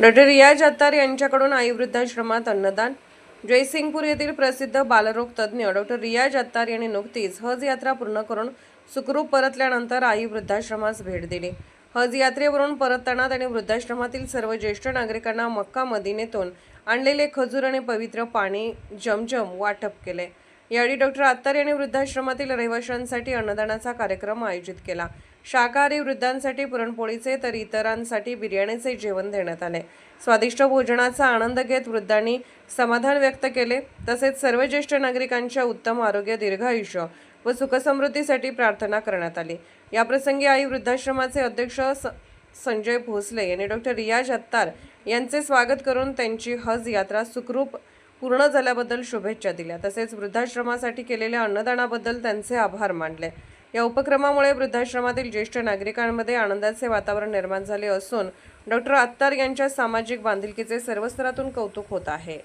Doctor रियाज अत्तार यांच्याकडून आई वृद्धाश्रमात अन्नदान। जयसिंगपूर येथील प्रसिद्ध बालरोग तज्ज्ञ डॉक्टर रियाज अत्तार यांनी नुकतीच हज यात्रा पूर्ण करून सुखरूप परतल्यानंतर आई वृद्धाश्रमास भेट दिली। हज यात्रेवरून परतताना त्यांनी वृद्धाश्रमातील सर्व ज्येष्ठ नागरिकांना मक्का मदिनेतून आणलेले खजूर आणि पवित्र पाणी जमजम वाटप केले। यावेळी डॉक्टर अत्तार यांनी वृद्धाश्रमातील रहिवाशांसाठी अन्नदानाचा कार्यक्रम आयोजित केला। शाकाहारी वृद्धांसाठी पुरणपोळीचे तर इतरांसाठी बिर्याणीचे जेवण देण्यात आले। स्वादिष्ट भोजनाचा आनंद घेत वृद्धांनी समाधान व्यक्त केले। तसेच सर्व ज्येष्ठ नागरिकांच्या उत्तम आरोग्य, दीर्घायुष्य व सुखसमृद्धीसाठी प्रार्थना करण्यात आली। याप्रसंगी आई वृद्धाश्रमाचे अध्यक्ष संजय भोसले यांनी डॉक्टर रियाज अत्तार यांचे स्वागत करून त्यांची हज यात्रा सुखरूप पूर्ण झाल्याबद्दल शुभेच्छा दिल्या। तसेच वृद्धाश्रमासाठी केलेल्या अन्नदानाबद्दल त्यांचे आभार मानले। या उपक्रमामुळे वृद्धाश्रमातील ज्येष्ठ नागरिकांमध्ये आनंदाचे वातावरण निर्माण झाले असून डॉक्टर अत्तार यांच्या सामाजिक बांधिलकीचे सर्व स्तरातून कौतुक होत आहे।